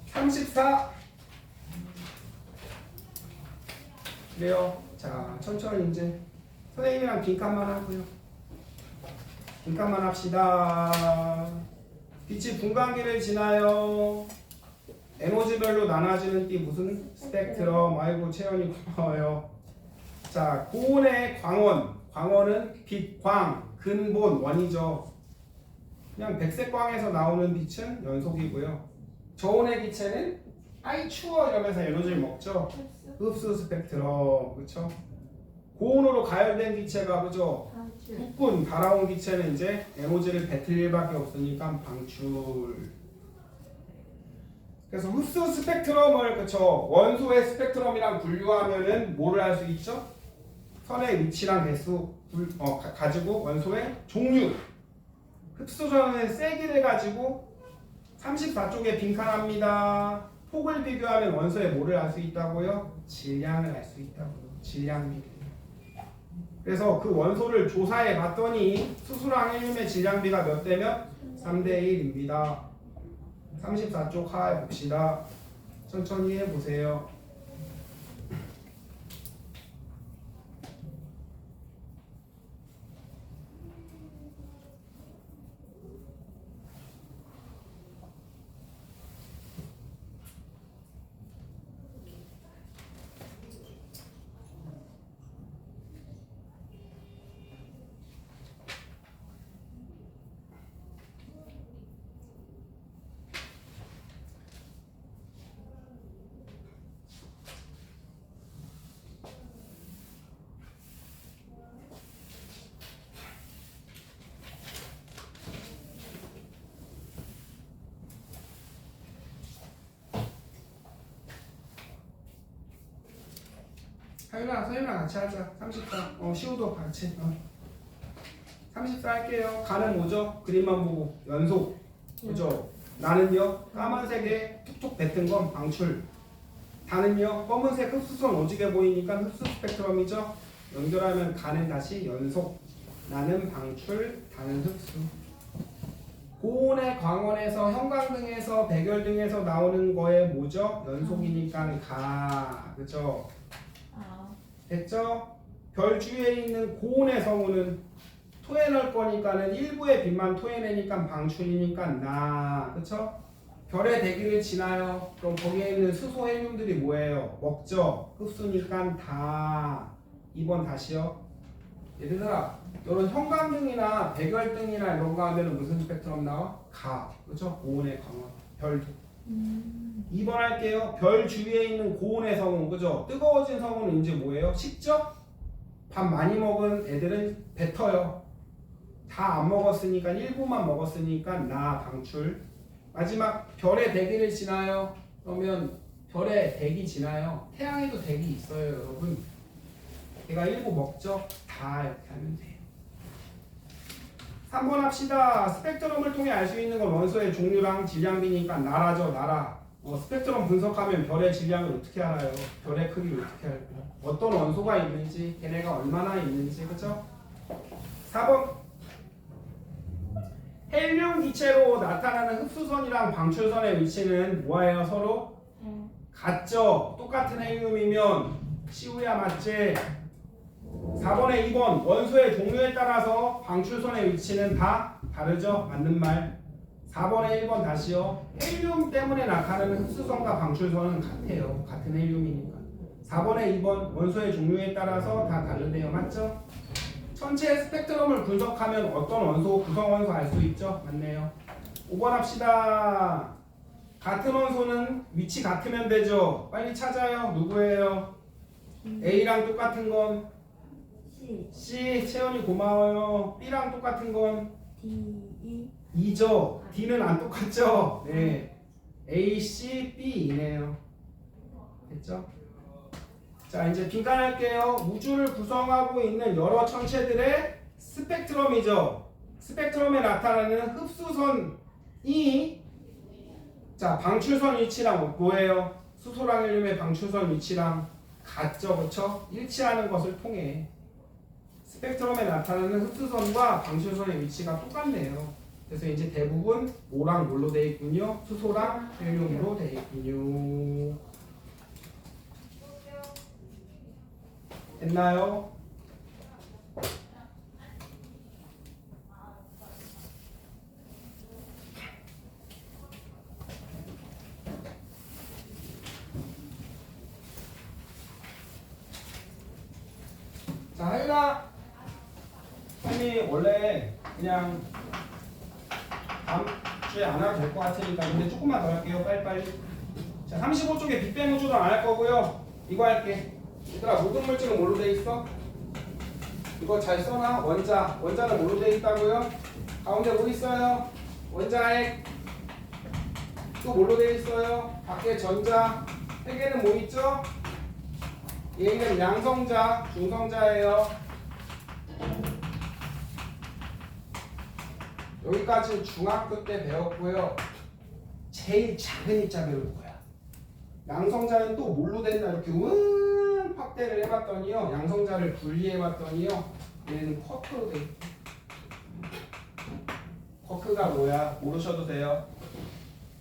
(34) 그래요. 자, 천천히 이제 선생님이랑 빈칸만 하고요. 빈칸만 합시다. 빛이 분광기를 지나요. 에너지별로 나눠지는 띠 무슨 스펙트럼. 아이고 채연이 고마워요. 자, 고온의 광원은 빛, 광, 근본, 원이죠. 그냥 백색광에서 나오는 빛은 연속이고요. 저온의 기체는 아이 추워 이러면서 에너지를 먹죠. 흡수 스펙트럼. 그렇죠? 고온으로 가열된 기체가 그죠? 방출. 후끈 달아온 기체는 이제 에너지를 뱉을 일밖에 없으니까 방출. 그래서 흡수 스펙트럼을 그쵸 원소의 스펙트럼이랑 분류하면은 뭐를 알 수 있죠? 선의 위치랑 개수 가지고 원소의 종류. 흡수선의 세기를 가지고 34쪽에 빈칸합니다. 폭을 비교하면 원소의 뭐를 알 수 있다고요? 질량을 알 수 있다고요. 질량비. 그래서 그 원소를 조사해 봤더니 수소랑 헬륨의 질량비가 몇 대면? 3대 1입니다. 34쪽 하해 봅시다. 천천히 해보세요. 하윤아, 서윤아 같이 하자. 34. 시우도 같이. 34 할게요. 가는 뭐죠? 그림만 보고 연속. 그죠? 나는요 까만색에 툭툭 뱉은 건 방출. 다는요 검은색 흡수선 오지게 보이니까 흡수 스펙트럼이죠. 연결하면 가는 다시 연속. 나는 방출, 다는 흡수. 고온의 광원에서 형광등에서 백열등에서 나오는 거에 뭐죠? 연속이니까 가. 그죠? 됐죠? 별 주위에 있는 고온의 성우는 토해낼 거니까는 일부의 빛만 토해내니까 방출이니까 나. 그쵸? 별의 대기를 지나요. 그럼 거기에 있는 수소 헬륨들이 뭐예요? 먹죠? 흡수니까 다. 2번 다시요. 얘들아, 이런 형광등이나 백열등이나 이런 거 하면 무슨 스펙트럼 나와? 가. 그쵸? 고온의 광원. 별. 2번 할게요. 별 주위에 있는 고온의 성운, 그죠? 뜨거워진 성운은 이제 뭐예요? 식죠? 밥 많이 먹은 애들은 뱉어요. 다 안 먹었으니까 일부만 먹었으니까 나 방출. 마지막 별의 대기를 지나요. 그러면 별의 대기 지나요. 태양에도 대기 있어요, 여러분. 걔가 일부 먹죠? 다 이렇게 하면 돼요. 3번 합시다. 스펙트럼을 통해 알 수 있는 건 원소의 종류랑 질량비니까 나라죠, 나라. 스펙트럼 분석하면 별의 질량을 어떻게 알아요? 별의 크기를 어떻게 알아요? 어떤 원소가 있는지, 걔네가 얼마나 있는지, 그쵸? 4번. 헬륨 기체로 나타나는 흡수선이랑 방출선의 위치는 뭐예요? 서로? 같죠? 똑같은 헬륨이면 시우야 맞지? 4번에 2번 원소의 종류에 따라서 방출선의 위치는 다 다르죠? 맞는 말. 4번에 1번 다시요. 헬륨 때문에 나타나는 흡수선과 방출선은 같아요. 같은 헬륨이니까. 4번에 2번 원소의 종류에 따라서 다 다르대요. 맞죠? 전체 스펙트럼을 분석하면 어떤 원소, 구성원소 알 수 있죠? 맞네요. 5번 합시다. 같은 원소는 위치 같으면 되죠? 빨리 찾아요. 누구예요? A랑 똑같은 건 C. 채연이 고마워요. B랑 똑같은 건 D. 2죠. D는 안 똑같죠? 네. A, C, B이네요. 됐죠? 자, 이제 빈칸할게요. 우주를 구성하고 있는 여러 천체들의 스펙트럼이죠. 스펙트럼에 나타나는 흡수선이 자, 방출선 위치랑 뭐예요? 수소랑 헬륨의 방출선 위치랑 같죠, 그렇죠? 일치하는 것을 통해 스펙트럼에 나타나는 흡수선과 방출선의 위치가 똑같네요. 그래서 이제 대부분 뭐랑 뭘로 되어 있군요? 수소랑 헬륨으로 되어 있군요. 됐나요? 자, 하윤아. 선생님이 원래 그냥 다음 주에 안 해도 될 것 같으니까 근데 조금만 더 할게요. 빨리빨리. 자, 35쪽에 빅뱅 우주는 안 할 거고요. 이거 할게. 얘들아, 모든 물질은 뭘로 돼 있어? 이거 잘 써놔. 원자는 뭘로 되어 있다고요? 가운데 뭐 있어요? 원자핵. 또 뭘로 되어 있어요? 밖에 전자. 핵에는 뭐 있죠? 얘는 양성자, 중성자예요. 여기까지 중학교 때 배웠고요. 제일 작은 입자 배울 거야. 양성자는 또 뭘로 됐나 이렇게 확대를 해봤더니요. 양성자를 분리해봤더니요. 얘는 쿼크로 돼 있고. 쿼크가 뭐야? 모르셔도 돼요.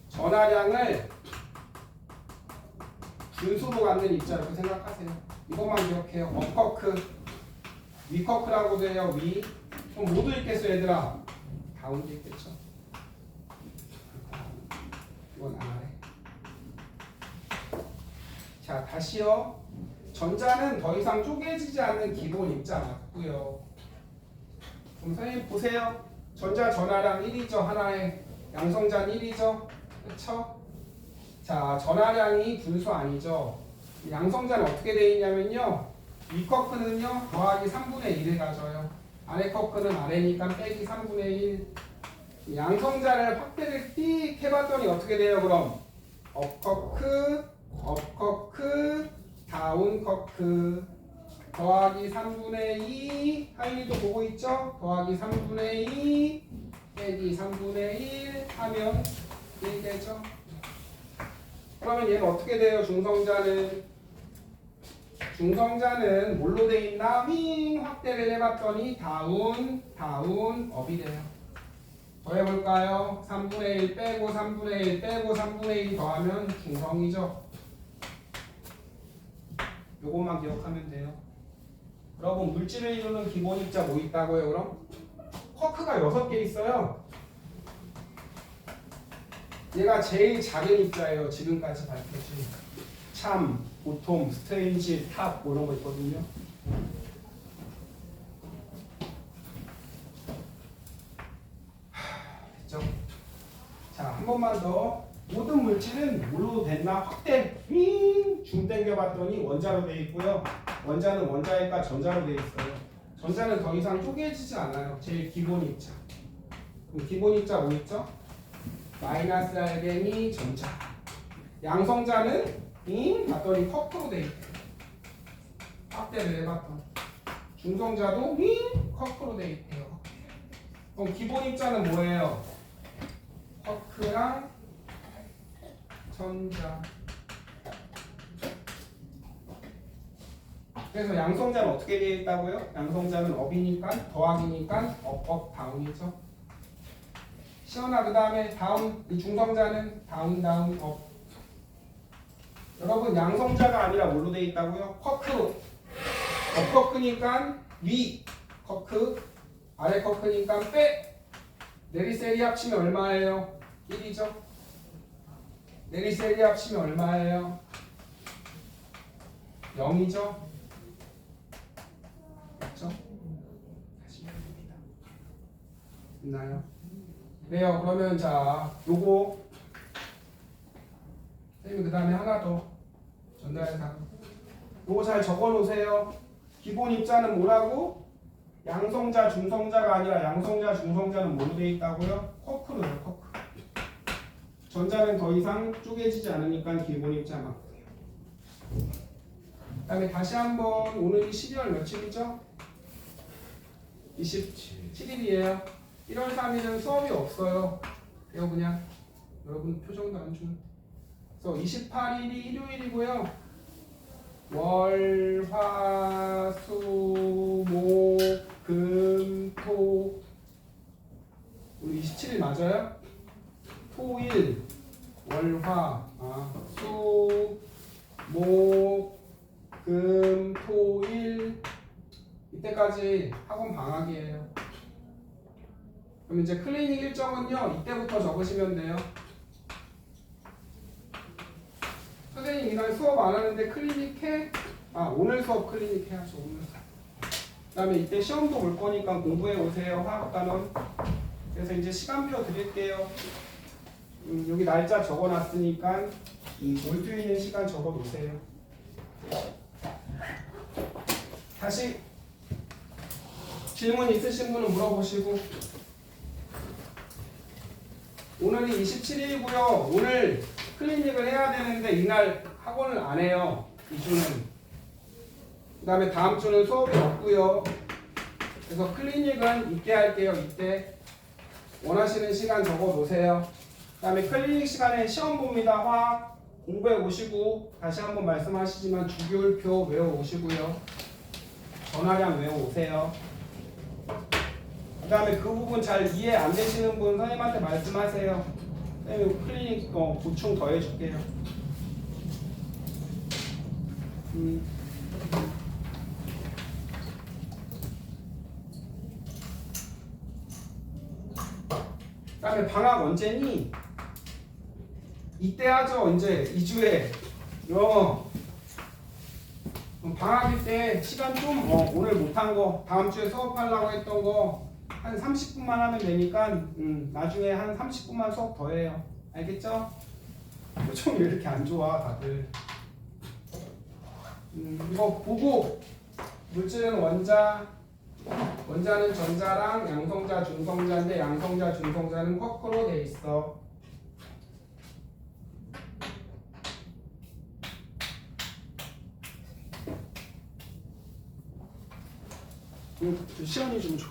전하량을 분수로 갖는 입자 이렇게 생각하세요. 이것만 기억해요. 업커크, 위커크라고 돼요. 위. 그럼 모두 있겠어요, 얘들아? 다운도 있겠죠. 이건 아래. 자, 다시요. 전자는 더 이상 쪼개지지 않는 기본 입자 맞고요. 그럼 선생님 보세요. 전자 전하량 1이죠. 하나에. 양성자는 1이죠. 그렇죠? 자, 전하량이 분수 아니죠. 양성자는 어떻게 되어 있냐면요. 위 커크는요. 더하기 3분의 1을 가져요. 아래 커크는 아래니까 빼기 3분의 1. 양성자를 확대를 띡 해봤더니 어떻게 돼요 그럼? 업 커크, 다운 커크 더하기 3분의 2 하윤이도 보고 있죠? 더하기 3분의 2 빼기 3분의 1 하면 1 되죠? 그러면 얘는 어떻게 돼요? 중성자는 뭘로 돼 있나? 윙 확대를 해봤더니 다운, 업이 돼요. 더해볼까요? 3분의 1 빼고 3분의 1 빼고 3분의 1 더하면 중성이죠. 요것만 기억하면 돼요. 여러분 물질을 이루는 기본 입자 뭐 있다고요 그럼? 쿼크가 6개 있어요. 얘가 제일 작은 입자예요. 지금까지 밝혀진 참, 보통, 스트레인지, 탑 뭐 이런 거 있거든요. 됐죠? 자, 한 번만 더. 모든 물질은 뭘로 됐나? 확대 윙 당겨봤더니 원자로 되어 있고요. 원자는 원자핵과 전자로 되어 있어요. 전자는 더 이상 쪼개지지 않아요. 제일 기본 입자. 그럼 기본 입자 뭐 있죠? 마이너스 알갱이 전자. 양성자는 봤더니 커크로 되어 있대요. 확대를 해봤더니. 중성자도 커크로 되어 있대요. 그럼 기본 입자는 뭐예요? 커크랑 전자. 그래서 양성자는 어떻게 되어 있다고요? 양성자는 업이니까 더하기니까 업 다운이죠. 시원하. 그 다음에 다운. 이 중성자는 다운 업. 여러분 양성자가 아니라 뭘로 되어 있다고요? 커크로. 업 커크니까 위 커크, 아래 커크니까 빼. 내리세리 합치면 얼마예요? 1이죠. 내리세리 합치면 얼마예요? 0이죠. 맞죠? 다시 해봅니다. 있나요? 그래요. 그러면 자, 요거 선생님 그 다음에 하나 더 전달해서 요거 잘 적어 놓으세요. 기본 입자는 뭐라고? 양성자, 중성자가 아니라 양성자, 중성자는 뭘로 되어 있다고요? 커크로요. 커크. 전자는 더 이상 쪼개지지 않으니까 기본 입자 맞고요. 그 다음에 다시 한번 오늘이 12월 며칠이죠? 27일이에요. 1월 3일은 수업이 없어요. 그래요 그냥 여러분 표정도 안 준. 그래서 28일이 일요일이고요. 월, 화, 수, 목, 금, 토. 오늘 27일 맞아요? 토일, 월, 화, 수, 목, 금, 토, 일. 이때까지 학원 방학이에요. 그럼 이제 클리닉 일정은요, 이때부터 적으시면 돼요. 선생님 이날 수업 안 하는데 클리닉 해? 오늘 수업 클리닉 해야죠. 오늘. 그 다음에 이때 시험도 볼 거니까 공부해 오세요. 화학단원. 그래서 이제 시간표 드릴게요. 여기 날짜 적어놨으니까 올 수 있는 시간 적어 놓으세요. 다시 질문 있으신 분은 물어보시고. 오늘이 27일이고요. 오늘 클리닉을 해야 되는데 이날 학원을 안 해요. 이 주는. 그 다음에 다음 주는 수업이 없고요. 그래서 클리닉은 이때 할게요. 이때. 원하시는 시간 적어 놓으세요. 그 다음에 클리닉 시간에 시험 봅니다. 화학 공부해 오시고 다시 한번 말씀하시지만 주기율표 외워 오시고요. 전화량 외워 오세요. 그 다음에 그 부분 잘 이해 안 되시는 분 선생님한테 말씀하세요. 선생님 클리닉 보충 더 해줄게요. 그 다음에 방학 언제니? 이때 하죠. 이제 2주에 방학일 때 시간 좀 오늘 못한 거 다음 주에 수업하려고 했던 거 한 30분만 하면 되니까 나중에 한 30분만 수업 더 해요. 알겠죠? 좀 왜 이렇게 안 좋아 다들. 이거 보고 물질은 원자는 전자랑 양성자 중성자인데 양성자 중성자는 거꾸로 돼 있어. 시연이 좀 줘.